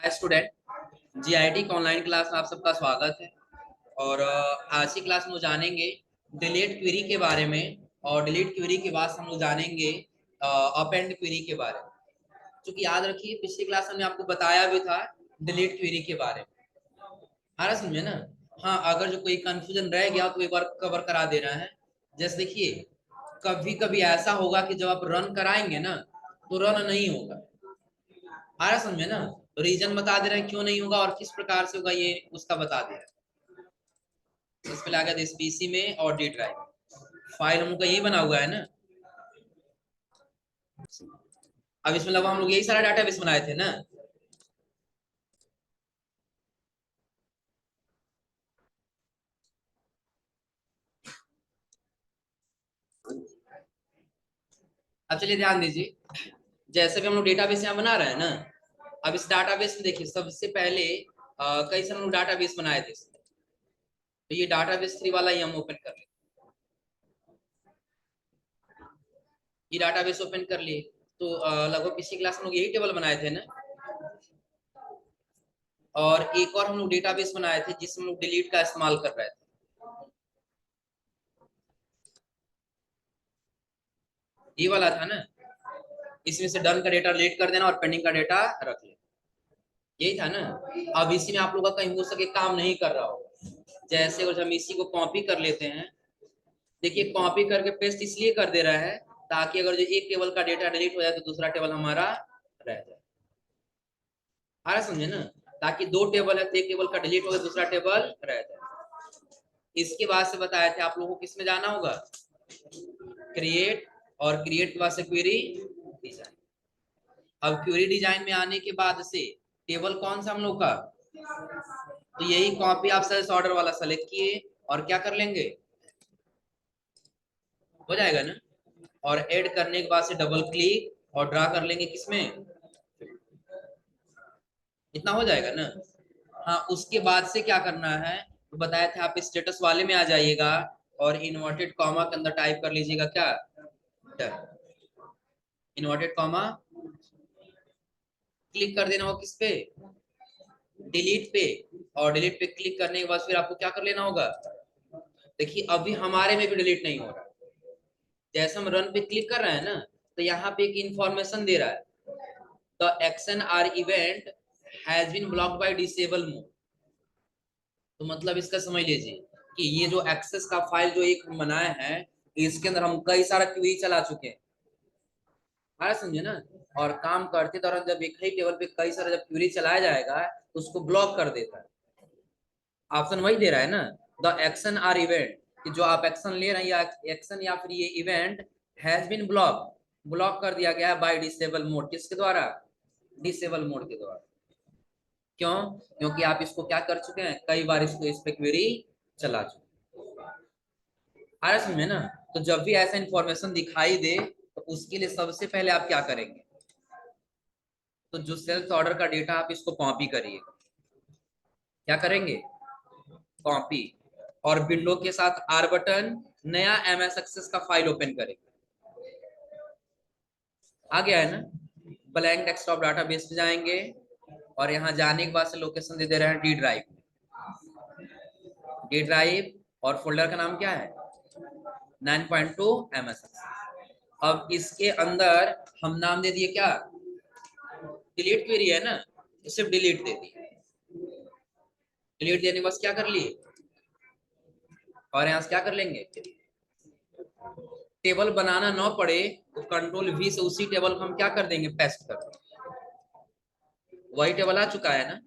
Hi student, GIT की online class में आप सबका स्वागत है। और आज की क्लास में हम जानेंगे डिलीट क्वेरी के बारे में। और डिलीट क्वेरी के बाद हम लोग जानेंगे अपेंड क्वेरी के बारे में। क्योंकि याद रखिए पिछली क्लास में हमने आपको बताया भी था डिलीट क्वेरी के बारे में। आ रहा समझे ना? हाँ, अगर जो कोई कंफ्यूजन रह गया तो एक बार कवर करा दे रहा है। जैसे देखिए, कभी कभी ऐसा होगा कि जब आप रन कराएंगे ना तो रन नहीं होगा। आ रहा समझे ना? तो रीजन बता दे रहे हैं क्यों नहीं होगा और किस प्रकार से होगा, ये उसका बता दे रहे हैं। इस पे लगा दे इस पीसी में और डी ड्राइव फाइल हम लोग का यही बना हुआ है ना। अब इसमें लगा हम लोग यही सारा डाटा बेस बनाए थे ना। अब चलिए ध्यान दीजिए, जैसे भी हम लोग डेटाबेस यहाँ बना रहे हैं ना। अब इस डाटाबेस में देखिए सबसे पहले कई सारे हम लोग डाटाबेस बनाए थे। तो ये डाटाबेस 3 वाला ही हम ओपन कर लेते। ये डाटाबेस ओपन कर लिए तो लगभग पिछली क्लास में लोग यही टेबल बनाए थे ना। और एक और हम लोग डेटाबेस बनाए थे जिसमें लोग डिलीट का इस्तेमाल कर रहे थे। ये वाला था ना। इसमें से डन का डेटा डिलीट कर देना और पेंडिंग का डेटा रख लेना, यही था ना। अब इसी में आप लोग का कहीं हो सके काम नहीं कर रहा हो। जैसे कुछ हम इसी को कॉपी कर लेते हैं। देखिए कॉपी करके पेस्ट इसलिए कर दे रहा है ताकि अगर जो एक टेबल का डेटा डिलीट हो जाए तो दूसरा टेबल हमारा रह जाए। आ रहा समझे ना? ताकि दो टेबल है तो एक टेबल का डिलीट हो गया दूसरा टेबल रह जाए। इसके बाद से बताए थे आप लोगों को किसमें जाना होगा, क्रिएट। और क्रिएट के बाद से क्वेरी डिजाइन। अब क्वेरी डिजाइन में आने के बाद से टेबल कौन सा हम लोग का, तो यही कॉपी आप सर्च ऑर्डर वाला सेलेक्ट किए और क्या कर लेंगे, हो जाएगा ना। और ऐड करने के बाद से डबल क्लिक और ड्रा कर लेंगे किसमें, इतना हो जाएगा ना। हाँ, उसके बाद से क्या करना है तो बताया था आप स्टेटस वाले में आ जाइएगा और इन्वर्टेड कॉमा के अंदर टाइप कर लीजिएगा क्या, डन। इन्वर्टेड कॉमा क्लिक कर देना हो किस पे, डिलीट पे। और डिलीट पे क्लिक करने के बाद फिर आपको क्या कर लेना होगा। देखिए अभी हमारे में भी डिलीट नहीं हो रहा। जैसे हम रन पे क्लिक कर रहे हैं ना तो यहाँ पे एक इंफॉर्मेशन दे रहा है, the action or event has been blocked by disable mode. तो मतलब इसका समझ लीजिए कि ये जो एक्सेस का फाइल जो एक हम बनाए हैं इसके अंदर हम कई सारा क्वेरी चला चुके हैं। हाँ समझे ना। और काम करते दौरान जब एक ही टेबल पे कई सारा जब क्वेरी चलाया जाएगा तो उसको ब्लॉक कर देता है। ऑप्शन वही दे रहा है ना, द एक्शन आर इवेंट, कि जो आप एक्शन ले रहे हैं या एक्शन या फिर ये event has been block, block कर दिया गया है बाय डिसेबल मोड। किसके द्वारा, डिसेबल मोड के द्वारा। क्यों, क्योंकि आप इसको क्या कर चुके हैं, कई बार इसको इस पे क्वेरी चला चुके। आ रहा समझे ना? तो जब भी ऐसा इंफॉर्मेशन दिखाई दे तो उसके लिए सबसे पहले आप क्या करेंगे, तो जो सेल्स ऑर्डर का डेटा आप इसको कॉपी करिए। क्या करेंगे, कॉपी। और विंडो के साथ आर बटन, नया एमएस एक्सेस का फाइल ओपन करेंगे। आ गया है ना। ब्लैंक डेस्कटॉप डाटाबेस पे जाएंगे और यहाँ जाने के बाद से लोकेशन दे दे रहे हैं डी ड्राइव। डी ड्राइव और फोल्डर का नाम क्या है, 9.2 एमएस। अब इसके अंदर हम नाम दे दिए क्या, डिलीट क्वेरी है ना, तो सिर्फ डिलीट दे दिए। डिलीट देने के बाद क्या कर लिए, और यहाँ से क्या कर लेंगे, टेबल बनाना ना पड़े तो कंट्रोल वी से उसी टेबल को हम क्या कर देंगे, पेस्ट कर देंगे। वही टेबल आ चुका है ना।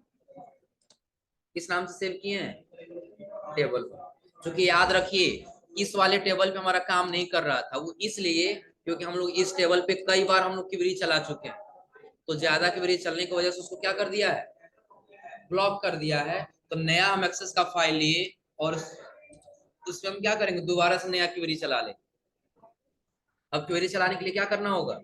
किस नाम से सेव किए हैं, टेबल पर। क्योंकि याद रखिए इस वाले टेबल पे हमारा काम नहीं कर रहा था, वो इसलिए क्योंकि हम लोग इस टेबल पे कई बार हम लोग क्वेरी चला चुके हैं। तो ज्यादा क्वेरी चलने की वजह से उसको क्या कर दिया है, ब्लॉक कर दिया है। तो नया हम एक्सेस का फाइल लिए और उसमें हम क्या करेंगे, दोबारा से नया क्वेरी चला लेंगे। अब क्वेरी चलाने के लिए क्या करना होगा,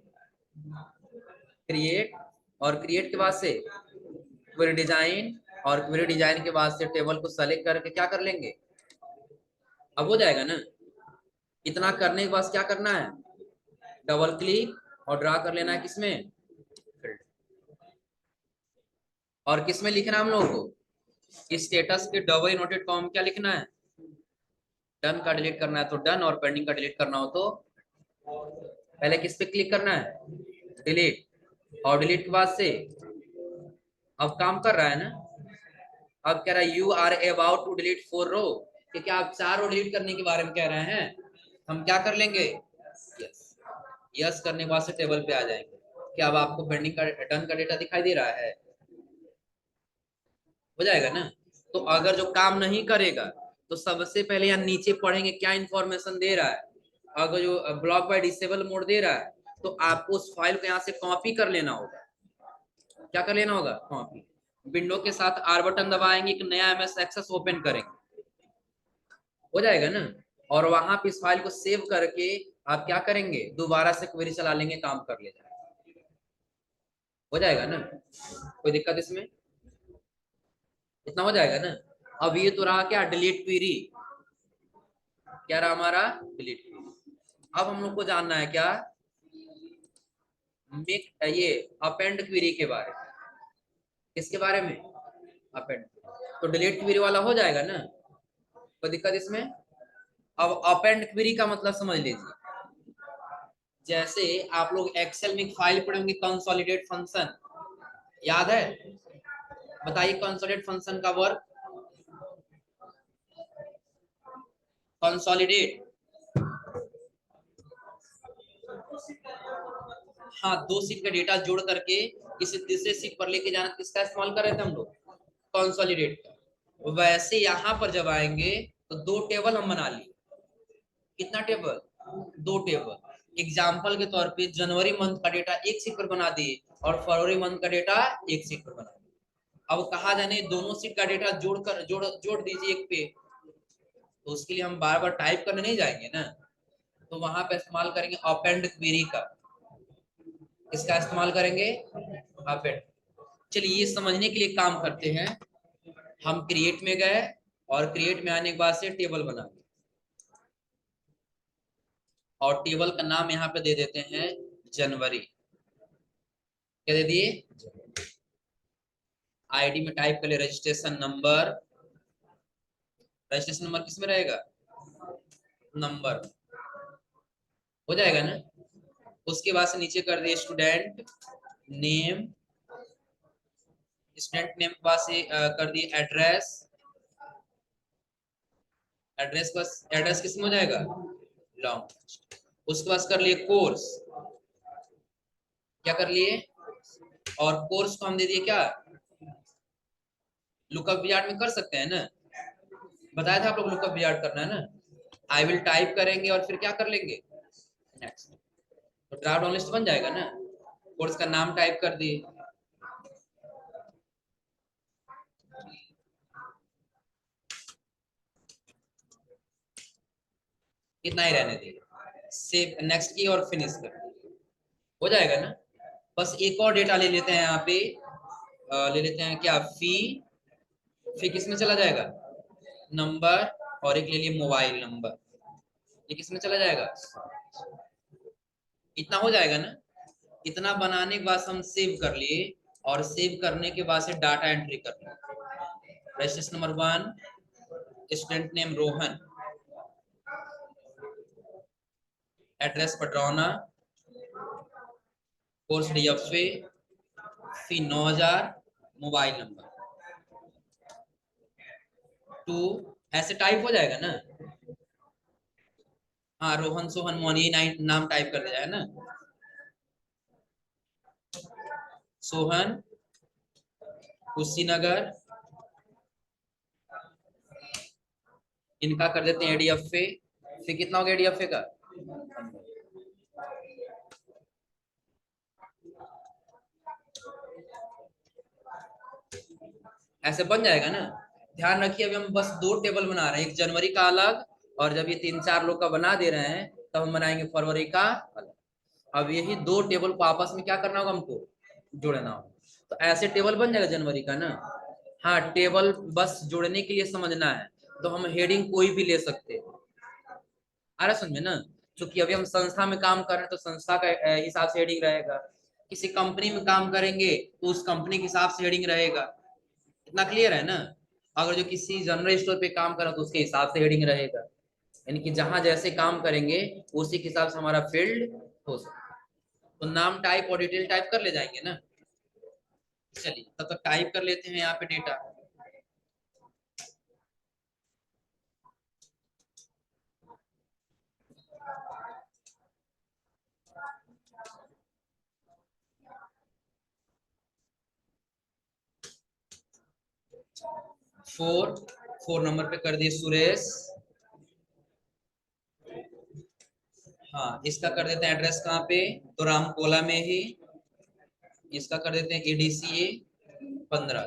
क्रिएट। और क्रिएट के बाद से क्वेरी डिजाइन। और क्वेरी डिजाइन के बाद से टेबल को सेलेक्ट करके क्या कर लेंगे, अब हो जाएगा ना। इतना करने के बाद क्या करना है, डबल क्लिक और ड्रा कर लेना है किसमें, फील्ड। और किस में लिखना है हम लोगों को? स्टेटस के डबल इनवर्टेड कॉमा क्या लिखना है? डन का डिलीट करना है तो डन, और पेंडिंग का डिलीट करना हो तो पहले किस पे क्लिक करना है? डिलीट। और डिलीट के बाद से अब काम कर रहा है ना। अब कह रहा है you are about to delete 4 row, कि क्या आप 4 रो डिलीट करने के बारे में कह रहे हैं? हम क्या कर लेंगे? यस। यस करने के बाद से टेबल पे आ जाएंगे। क्या अब आपको पेंडिंग का डन का डेटा दिखाई दे रहा है? हो जाएगा ना। तो अगर जो काम नहीं करेगा तो सबसे पहले यहाँ नीचे पढ़ेंगे क्या इंफॉर्मेशन दे रहा है। अगर जो ब्लॉक बाय डिसेबल मोड दे रहा है तो आपको उस फाइल को यहाँ से कॉपी कर लेना होगा। क्या कर लेना होगा? कॉपी। विंडो के साथ आर बटन दबाएंगे, एक नया एमएस एक्सेस ओपन करेंगे, हो जाएगा ना। और वहां पे इस फाइल को सेव करके आप क्या करेंगे? दोबारा से क्वेरी चला लेंगे, काम कर ले जाएगा। हो जाएगा ना। कोई दिक्कत इसमें? इतना हो जाएगा ना। अब ये तो रहा क्या? Delete query. क्या रहा हमारा? Delete query. अब हम लोग को जानना है क्या? मेक ये अपेंड क्वेरी के बारे में। किसके बारे में? अपेंड। तो डिलीट क्वेरी वाला हो जाएगा ना। कोई दिक्कत इसमें? अब अपेंड क्वेरी का मतलब समझ लीजिए। जैसे आप लोग एक्सेल में फाइल पढ़ेंगे कंसोलिडेट फंक्शन, याद है? बताइए कंसोलिडेट फंक्शन का वर्क। कंसोलिडेट। हाँ, 2 सीट का डेटा जोड़ करके किसी तीसरे सीट पर लेके जाना, किसका इस्तेमाल कर रहे थे हम लोग? कंसोलिडेट का। वैसे यहां पर जब आएंगे तो 2 टेबल हम बना लिए। कितना टेबल? 2 टेबल। एग्जाम्पल के तौर पे जनवरी मंथ का डेटा एक सीट पर बना दिए और फरवरी मंथ का डेटा एक सीट पर बना दिए। अब कहा जाने दोनों सीट का डेटा जोड़ दीजिए एक पे, तो उसके लिए हम बार बार टाइप करने नहीं जाएंगे ना। तो वहां पे इस्तेमाल करेंगे अपेंड क्वेरी का। इसका इस्तेमाल करेंगे अपेंड। चलिए ये समझने के लिए काम करते हैं। हम क्रिएट में गए और क्रिएट में आने के बाद से टेबल बना दिया, और टेबल का नाम यहाँ पे दे देते हैं जनवरी। क्या दे दिए? आईडी में टाइप कर ले रजिस्ट्रेशन नंबर। रजिस्ट्रेशन नंबर किस में रहेगा? नंबर। हो जाएगा ना। उसके बाद से नीचे कर दिए स्टूडेंट नेम। स्टूडेंट नेम के बाद से कर दिए एड्रेस। एड्रेस बस, एड्रेस किस में हो जाएगा? लॉन्ग। उसके बाद कर लिए कोर्स। क्या कर लिए? और कोर्स को हम दे दिए क्या? लुकअप विजार्ड में कर सकते हैं ना। बताया था आप लोग लुकअप विजार्ड करना है ना। आई विल टाइप करेंगे और फिर क्या कर लेंगे? नेक्स्ट। तो ड्राफ्ट डाउन लिस्ट बन जाएगा ना। कोर्स का नाम टाइप कर दिए। इतना ही रहने दिए। सेव नेक्स्ट की और फिनिश कर दिए। हो जाएगा ना। बस एक और डेटा ले लेते हैं यहाँ पे। ले लेते हैं क्या? फी। फी किस में चला जाएगा? नंबर। और एक ले लिए मोबाइल नंबर। ये किस में चला जाएगा? इतना हो जाएगा ना। इतना बनाने के बाद हम सेव कर लिए, और सेव करने के बाद से डाटा एंट्री कर लिए। Registration number 1, student name Rohan, address Padrauna, course DFA, fee 9000, mobile number 2। ऐसे टाइप हो जाएगा ना। हाँ, रोहन सोहन मोनी नाम टाइप कर दिया है ना। सोहन, कुशीनगर, इनका कर देते हैं एडीएफए। फिर कितना हो गया एडीएफए का? ऐसे बन जाएगा ना। ध्यान रखिए अभी हम बस 2 टेबल बना रहे हैं, एक जनवरी का अलग, और जब ये 3-4 लोग का बना दे रहे हैं तब हम बनाएंगे फरवरी का अलग। अब यही 2 टेबल को आपस में क्या करना होगा? हमको जोड़ना होगा। तो ऐसे टेबल बन जाएगा जनवरी का ना। हाँ, टेबल बस जोड़ने के लिए समझना है। तो हम हेडिंग कोई भी ले सकते हैं। आ रहा समझ में ना। क्योंकि अभी हम संस्था में काम कर रहे हैं तो संस्था का हिसाब से हेडिंग रहेगा। किसी कंपनी में काम करेंगे तो उस कंपनी के हिसाब से हेडिंग रहेगा। इतना क्लियर है ना। अगर जो किसी जनरल स्टोर पे काम करा तो उसके हिसाब से हेडिंग रहेगा। यानी कि जहां जैसे काम करेंगे उसी के हिसाब से हमारा फील्ड हो सकता है। तो नाम टाइप और डिटेल टाइप कर ले जाएंगे ना। चलिए तब तक टाइप कर लेते हैं यहाँ पे डेटा। फोर 4 नंबर पे कर दिए सुरेश। हाँ इसका कर देते हैं एड्रेस कहाँ पे, तो रामकोला में ही। इसका कर देते हैं ADCA 15।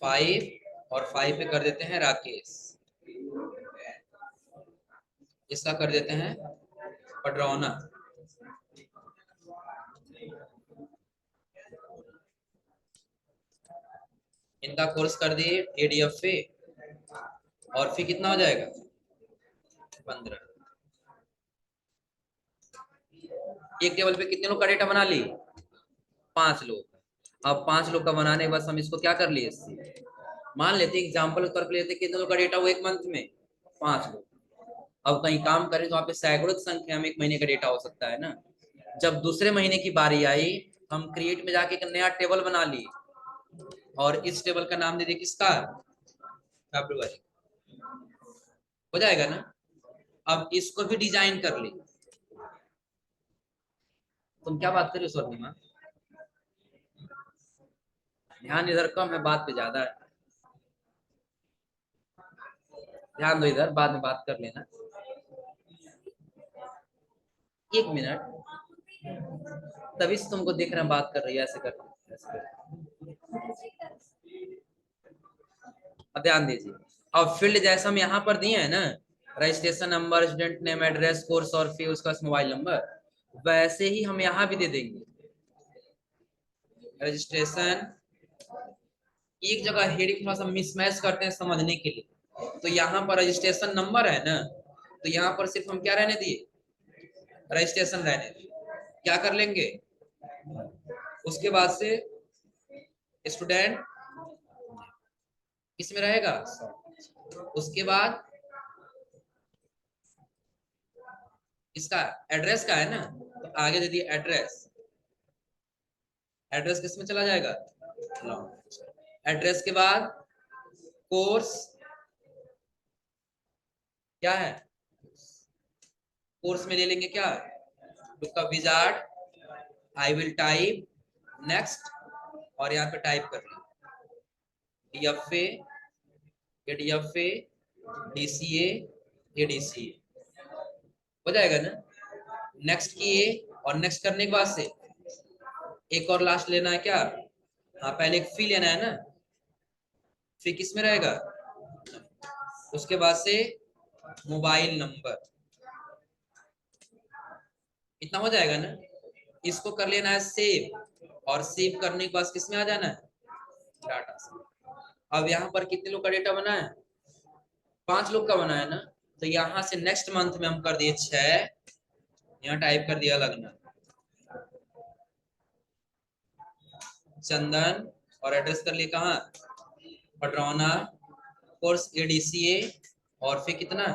5 और 5 पे कर देते हैं राकेश। इसका कर देते हैं पडरौना। इनका कोर्स कर दिए ADFA। और फिर कितना हो जाएगा 15। एक टेबल पे कितने लोग का डेटा बना ली, 5 लोग। अब 5 लोग का बनाने के बाद हम इसको क्या कर लिए, मान लेते एग्जाम्पल के तौर पर लेते कितने लोग का डेटा हुआ एक मंथ में, 5 लोग। अब कहीं काम करें तो वहां पे सैकड़ों की संख्या में एक महीने का डेटा हो सकता है ना। जब दूसरे महीने की बारी आई, हम क्रिएट में जाके एक नया टेबल बना लिए और इस टेबल का नाम दे दिए किसका, फेब्रुवरी। हो जाएगा ना। अब इसको भी डिजाइन कर ली। तुम क्या बात कर रही हो स्वर्णिमा, ध्यान इधर कम है, बात पे ज्यादा है। ध्यान दो इधर, बाद में बात कर लेना। 1 मिनट, तभी से तुमको देख रहे हैं बात कर रही है ऐसे करके ऐसे करके। अब ध्यान दीजिए। अब फील्ड जैसा हम यहाँ पर दिए हैं ना, registration number, student name, address, course और फी, उसका मोबाइल नंबर, वैसे ही हम यहाँ भी दे देंगे। रजिस्ट्रेशन, एक जगह हेडिंग थोड़ा सा मिसमैच करते हैं समझने के लिए, तो यहाँ पर रजिस्ट्रेशन नंबर है ना, तो यहाँ पर सिर्फ हम क्या रहने दिए, रजिस्ट्रेशन रहने दिए। क्या कर लेंगे, उसके बाद से स्टूडेंट इसमें रहेगा, उसके बाद इसका एड्रेस का है ना, तो आगे दे दिए एड्रेस। एड्रेस किस में चला जाएगा, एड्रेस के बाद कोर्स क्या है, कोर्स में ले लेंगे क्या, look up wizard, I will type next, और यहाँ पे टाइप कर DFA, ADFA, DCA, ADCA। हो जाएगा ना। नेक्स्ट किए, और नेक्स्ट करने के बाद से एक और लास्ट लेना है क्या, हाँ पहले एक फी लेना है ना, फी किस में रहेगा, उसके बाद से मोबाइल नंबर। इतना हो जाएगा ना। इसको कर लेना है सेव, और सेव करने के बाद किस में आ जाना है, डाटा से। अब यहाँ पर कितने लोग का डेटा बना है, 5 लोग का बना है ना, तो यहाँ से नेक्स्ट मंथ में हम कर दिए 6, यहाँ टाइप कर दिया लगना चंदन, और एड्रेस कर लिए कहाँ, पडरौना, कोर्स ADCA, और फिर कितना,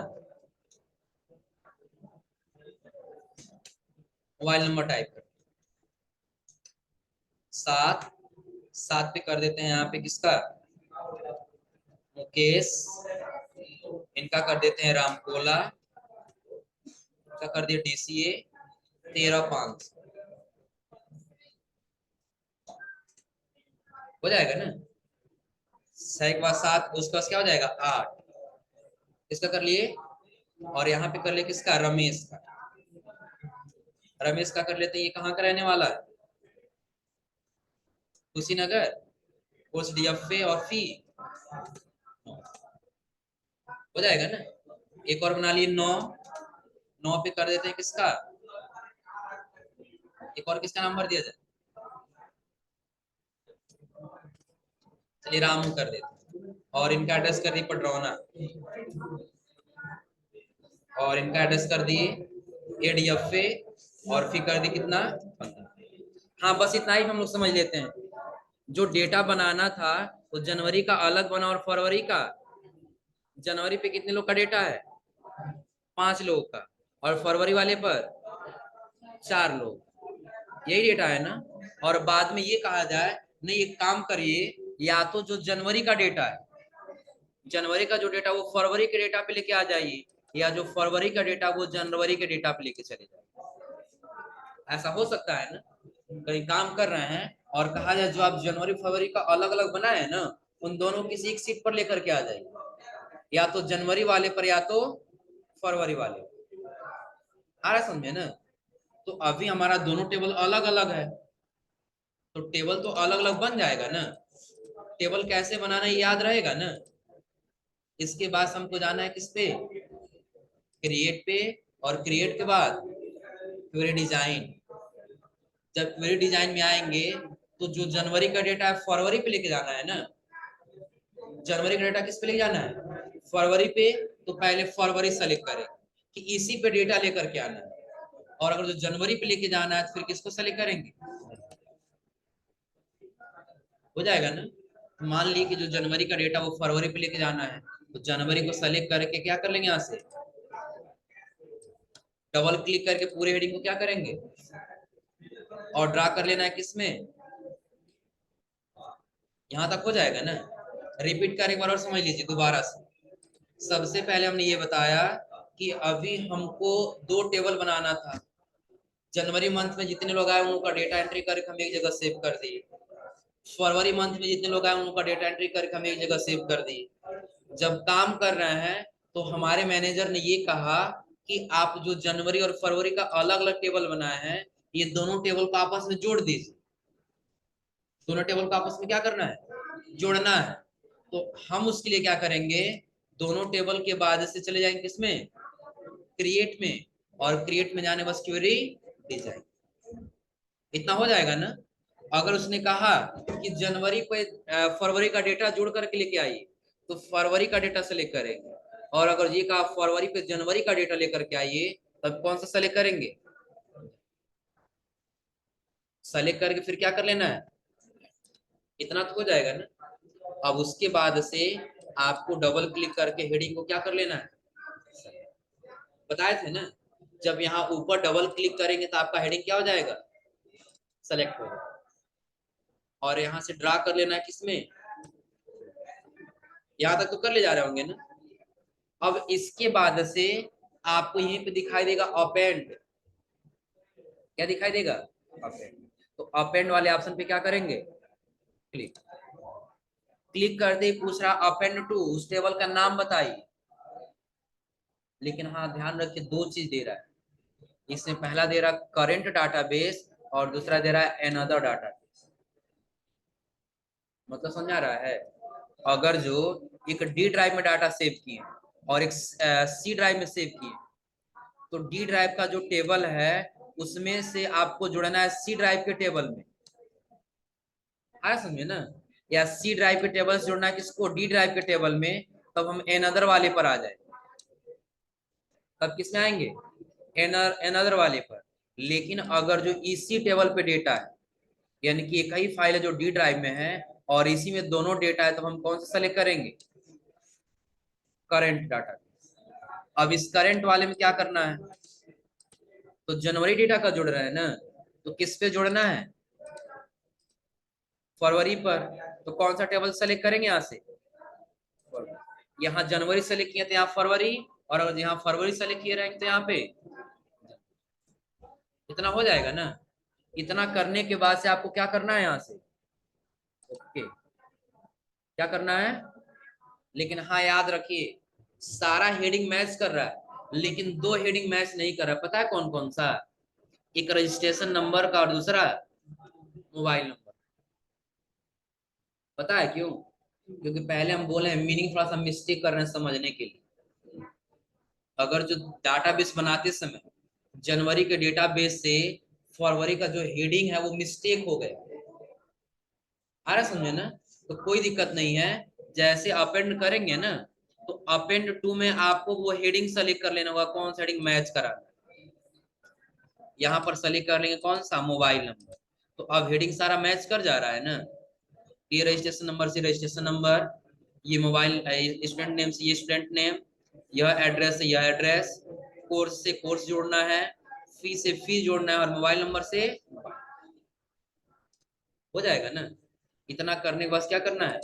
मोबाइल नंबर टाइप कर 7। 7 पे कर देते हैं यहाँ पे किसका, मुकेश। इनका कर देते हैं रामकोला, इनका कर दिया DCA 13,500। हो जाएगा ना। 6 के बाद 7, उसके बाद क्या हो जाएगा 8, इसका कर लिए। और यहाँ पे कर लिए किसका, रमेश का। रमेश का कर लेते हैं, ये कहाँ का रहने वाला है, कुशीनगर, कोर्स DFA और फी। हो जाएगा ना। एक और बना लिए 9। 9 पे कर देते हैं किसका, एक और किसका नंबर दिया जाए, चलिए रामू कर देते हैं। और इनका एड्रेस कर दी पडरौना। और इनका एड्रेस कर दिए ADFA और फिर कर दी कितना 15। हाँ बस इतना ही हम लोग समझ लेते हैं। जो डेटा बनाना था वो जनवरी का अलग बना और फरवरी का। जनवरी पे कितने लोग का डेटा है? 5 लोगों का। और फरवरी वाले पर 4 लोग। यही डेटा है ना। और बाद में ये कहा जाए नहीं एक काम करिए, या तो जो जनवरी का डेटा है, जनवरी का जो डेटा वो फरवरी के डेटा पे लेके आ जाइए, या जो फरवरी का डेटा वो जनवरी के डेटा पे लेके चले जाइए। ऐसा हो सकता है ना, कहीं काम कर रहे हैं और कहा जाए जो आप जनवरी फरवरी का अलग अलग बनाए हैं ना, उन दोनों किसी एक सीट पर लेकर के आ जाइए, या तो जनवरी वाले पर या तो फरवरी वाले। आ रहा समझे ना। तो अभी हमारा दोनों टेबल अलग अलग है, तो टेबल तो अलग अलग बन जाएगा ना। टेबल कैसे बनाना ये याद रहेगा ना। इसके बाद हमको जाना है किस पे, क्रिएट पे। और क्रिएट के बाद क्वेरी डिजाइन। जब क्वेरी डिजाइन में आएंगे तो जो जनवरी का डेटा है फरवरी पे लेके जाना है ना। जनवरी का डेटा किस पे लेके जाना है? फरवरी पे। तो पहले फरवरी सेलेक्ट करें कि इसी पे डेटा लेकर के आना है। और अगर जो जनवरी पे लेके जाना है तो फिर किसको सेलेक्ट करेंगे? हो जाएगा ना। मान ली कि जो जनवरी का डेटा वो फरवरी पे लेके जाना है, तो जनवरी को सेलेक्ट करके क्या कर लेंगे, यहाँ से डबल क्लिक करके पूरे हेडिंग को क्या करेंगे और ड्रा कर लेना है किसमें, यहां तक हो जाएगा ना। रिपीट कर एक बार और समझ लीजिए दोबारा से। सबसे पहले हमने ये बताया कि अभी हमको 2 टेबल बनाना था। जनवरी मंथ में जितने लोग आए उनका डेटा एंट्री करके हम एक जगह सेव कर दिए। फरवरी मंथ में जितने लोग आए उनका डेटा एंट्री करके हम एक जगह सेव कर दिए। जब काम कर रहे हैं तो हमारे मैनेजर ने ये कहा कि आप जो जनवरी और फरवरी का अलग अलग टेबल बनाए हैं, ये दोनों टेबल को आपस में जोड़ दीजिए। दोनों टेबल को आपस में क्या करना है, जोड़ना है। तो हम उसके लिए क्या करेंगे, दोनों टेबल के बाद से चले जाएंगे किसमें, क्रिएट में। और क्रिएट में जाने बस क्वेरी डिजाइन। इतना हो जाएगा ना। अगर उसने कहा कि जनवरी पे फरवरी का डेटा जोड़ करके लेके आइए, तो फरवरी का डेटा सेलेक्ट करेंगे। और अगर ये कहा फरवरी पे जनवरी का डेटा लेकर के आइए, तब कौन सा सेलेक्ट करेंगे, सेलेक्ट करके फिर क्या कर लेना है। इतना तो हो जाएगा ना। अब उसके बाद से आपको डबल क्लिक करके हेडिंग को क्या कर लेना है, बताए थे ना। जब यहाँ ऊपर डबल क्लिक करेंगे तो आपका हेडिंग क्या हो जाएगा, सेलेक्ट होगा। और यहाँ से ड्रा कर लेना है किसमें, यहाँ तक तो कर ले जा रहे होंगे ना। अब इसके बाद से आपको यहीं पे दिखाई देगा अपेंड। क्या दिखाई देगा, अपेंड। तो अपेंड वाले ऑप्शन पे क्या करेंगे, क्लिक। क्लिक करते ही पूछ रहा अपेंड टू, उस टेबल का नाम बताइए। लेकिन हाँ ध्यान रखिए 2 चीज दे रहा है इसमें। पहला दे रहा करंट डाटाबेस और दूसरा दे रहा है अनदर डाटाबेस। मतलब समझा रहा है। अगर जो एक डी ड्राइव में डाटा सेव किए और एक सी ड्राइव में सेव किए, तो डी ड्राइव का जो टेबल है उसमें से आपको जुड़ना है सी ड्राइव के टेबल में। आया समझे ना। या सी ड्राइव के टेबल से जुड़ना है किसको, डी ड्राइव के टेबल में। तब हम अनदर वाले पर आ जाए, तब किस में आएंगे, अनदर वाले पर। लेकिन अगर जो इसी टेबल पे डेटा है, यानी कि एक ही फाइल है जो डी ड्राइव में है और इसी में दोनों डेटा है, तो हम कौन सा सेलेक्ट करेंगे, करंट डाटा। अब इस करंट वाले में क्या करना है, तो जनवरी डेटा का जुड़ रहा है ना, तो किस पे जोड़ना है, फरवरी पर। तो कौन सा टेबल सेलेक्ट करेंगे यहाँ से, यहाँ जनवरी सेलेक्ट किया तो यहाँ फरवरी, और अगर यहाँ फरवरी सेलेक्ट किए रहेंगे तो यहाँ पे। इतना हो जाएगा ना। इतना करने के बाद से आपको क्या करना है यहाँ से, ओके, क्या करना है। लेकिन हाँ याद रखिए, सारा हेडिंग मैच कर रहा है लेकिन 2 हेडिंग मैच नहीं कर रहा। पता है कौन कौन सा, एक रजिस्ट्रेशन नंबर का और दूसरा मोबाइल नंबर। पता है क्यों, क्योंकि पहले हम बोले हैं मीनिंग थोड़ा सा मिस्टेक कर रहे हैं समझने के लिए। अगर जो डाटाबेस बनाते समय जनवरी के डेटाबेस से फरवरी का जो हेडिंग है वो मिस्टेक हो गया, आ रहा समझे ना, तो कोई दिक्कत नहीं है। जैसे अपेंड करेंगे ना, तो अपेंड टू में आपको वो हेडिंग सेलेक्ट कर लेना होगा, कौन सा हेडिंग मैच करा। यहाँ पर सेलेक्ट कर लेंगे कौन सा, मोबाइल नंबर। तो अब हेडिंग सारा मैच कर जा रहा है ना, ये रजिस्ट्रेशन नंबर से रजिस्ट्रेशन नंबर, ये मोबाइल स्टूडेंट नेम से ये स्टूडेंट नेम, यह एड्रेस से यह एड्रेस, कोर्स से कोर्स जोड़ना है, फी से फी जोड़ना है, और मोबाइल नंबर से हो जाएगा ना। इतना करने के बाद क्या करना है,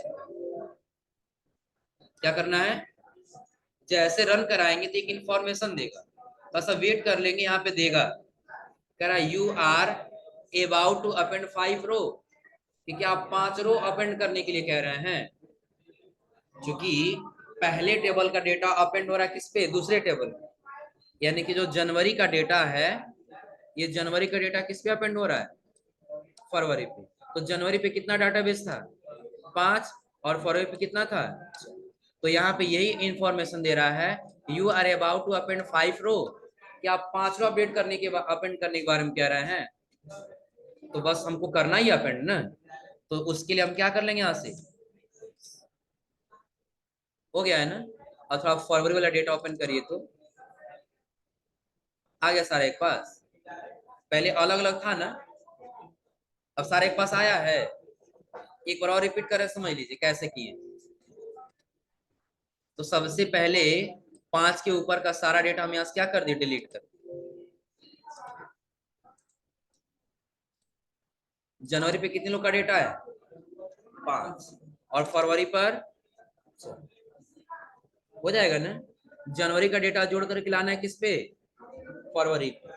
क्या करना है, जैसे रन कराएंगे तो एक इंफॉर्मेशन देगा, बस अब वेट कर लेंगे, यहाँ पे देगा कह रहा you are about to append 5 row, कि क्या आप 5 रो अपेंड करने के लिए कह रहे हैं। क्योंकि पहले टेबल का डेटा अपेंड हो रहा है किस पे, दूसरे टेबल, यानी कि जो जनवरी का डेटा है, ये जनवरी का डेटा किस पे अपेंड हो रहा है, फरवरी पे। तो जनवरी पे कितना डाटाबेस था, 5, और फरवरी पे कितना था। तो यहाँ पे यही इंफॉर्मेशन दे रहा है, you are about to append 5 row, कि आप 5 रो अपडेट करने के अपेंड करने के बारे में कह रहे हैं। तो बस हमको करना ही अपेंड ना, तो उसके लिए हम क्या कर लेंगे, यहाँ से हो गया है ना। और थोड़ा फरवरी वाला डेटा ओपन करिए तो आ गया सारा एक पास, पहले अलग अलग था ना, अब सारे एक पास आया है। एक बार और रिपीट करें, समझ लीजिए कैसे किए। तो सबसे पहले 5 के ऊपर का सारा डेटा हम यहाँ से क्या कर दिए, डिलीट कर। जनवरी पे कितने लोग का डेटा है, 5, और फरवरी पर हो जाएगा ना। जनवरी का डेटा जोड़ करके लाना है किस पे, फरवरी पे।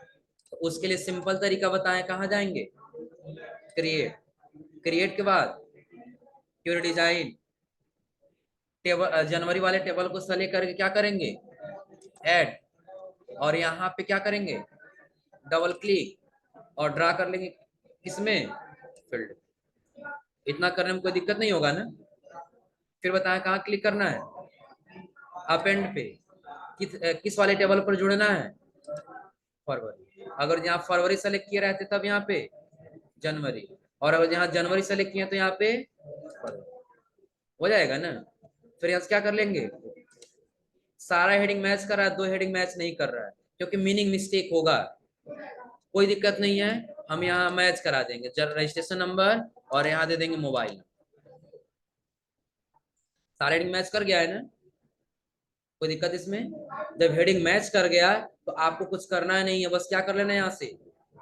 तो उसके लिए सिंपल तरीका बताएं, कहाँ जाएंगे, क्रिएट, क्रिएट के बाद क्वेरी डिजाइन, टेबल जनवरी वाले टेबल को सेलेक्ट करके क्या करेंगे, ऐड, और यहाँ पे क्या करेंगे, डबल क्लिक और ड्रा कर लेंगे किसमें, फील्ड। इतना करने में कोई दिक्कत नहीं होगा ना। फिर बताएं कहाँ क्लिक करना है, अपेंड पे, किस वाले टेबल पर जुड़ना है, फरवरी। अगर यहाँ फरवरी सेलेक्ट किए रहते तब यहाँ पे जनवरी, और अगर यहाँ जनवरी सेलेक्ट किया तो यहाँ पे फरवरी, हो जाएगा ना। फिर यहाँ से क्या कर लेंगे, सारा हेडिंग मैच कर रहा है, 2 हेडिंग मैच नहीं कर रहा है, क्योंकि मीनिंग मिस्टेक होगा, कोई दिक्कत नहीं है, हम यहाँ मैच करा देंगे, रजिस्ट्रेशन नंबर और यहाँ दे देंगे मोबाइल। सारा हेडिंग मैच कर गया है ना, कोई दिक्कत इसमें। जब हेडिंग मैच कर गया तो आपको कुछ करना है नहीं है, बस क्या कर लेना है, यहाँ से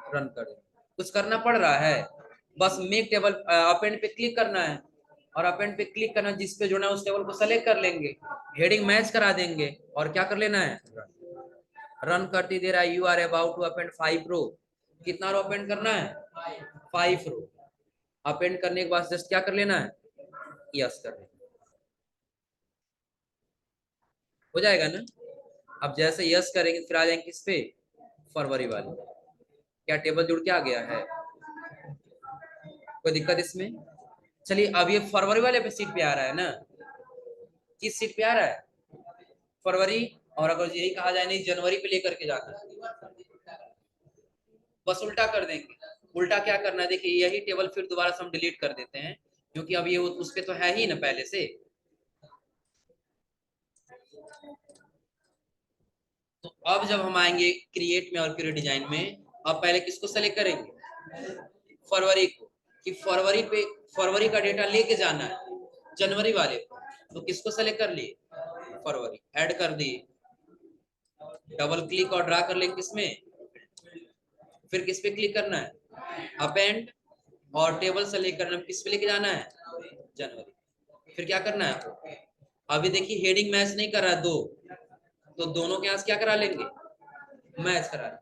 रन कर देना। कुछ करना पड़ रहा है, बस मेक टेबल अपेंड पे क्लिक करना है, और अपेंड पे क्लिक करना, जिस पे जोड़ना है उस टेबल को सेलेक्ट कर लेंगे, हेडिंग मैच करा देंगे, और क्या कर लेना है, रन करती दे रहा है you are about to append 5 row, कितना रो अपेंड करना है, 5 रो। अपेंड करने के बाद जस्ट क्या कर लेना है, यस कर लेना, हो जाएगा ना। अब जैसे यस करेंगे फिर आ जाएंगे किस पे, फरवरी वाले, क्या टेबल जुड़ के आ गया है, कोई दिक्कत इसमें। चलिए अब ये फरवरी वाले पे सीट पे आ रहा है ना, किस सीट पे आ रहा है, फरवरी। और अगर यही कहा जाए नहीं जनवरी पे लेकर के जाना है, बस उल्टा कर देंगे। उल्टा क्या करना है, देखिए यही टेबल फिर दोबारा से हम डिलीट कर देते हैं, क्योंकि अब ये उस पे तो है ही ना पहले से। तो अब जब हम आएंगे क्रिएट में और क्रिएट डिजाइन में, अब पहले किसको सेलेक्ट करेंगे, फरवरी को, कि फरवरी पे फरवरी का डेटा लेके जाना है जनवरी वाले को। तो किसको सेलेक्ट कर लिए, फरवरी, ऐड कर दिए, डबल क्लिक और ड्रा कर लेंगे किसमें, फिर किस पे क्लिक करना है, अपेंड, और टेबल सेलेक्ट करना, किस पे लेके जाना है, जनवरी। फिर क्या करना है, अभी देखिए हेडिंग मैच नहीं कर रहा है, 2, तो दोनों के यहाँ क्या करा लेंगे, मैच करा लेंगे,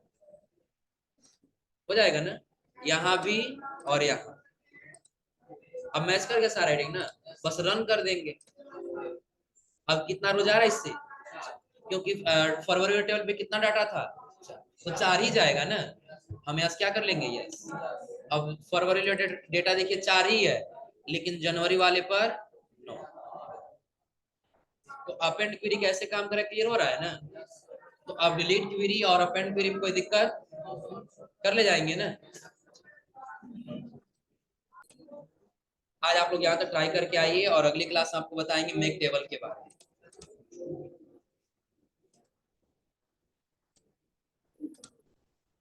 हो जाएगा ना, यहाँ भी और यहाँ। अब मैच कर गया सारा हेडिंग ना, बस रन कर देंगे। अब कितना रो जा रहा है इससे, क्योंकि फरवरी के टेबल पे कितना डाटा था, तो 4 ही जाएगा ना। हम यहाँ से क्या कर लेंगे, यस। अब फरवरी रिलेटेड डेटा देखिए 4 ही है, लेकिन जनवरी वाले पर 9। तो अपेंड क्वेरी कैसे काम करे, क्लियर हो रहा है ना। तो अब डिलीट क्वेरी और अपेंड क्वेरी में कोई दिक्कत, कर ले जाएंगे ना। आज आप लोग यहाँ तक ट्राई करके आइए, और अगली क्लास में आपको बताएंगे मेक टेबल के बारे में।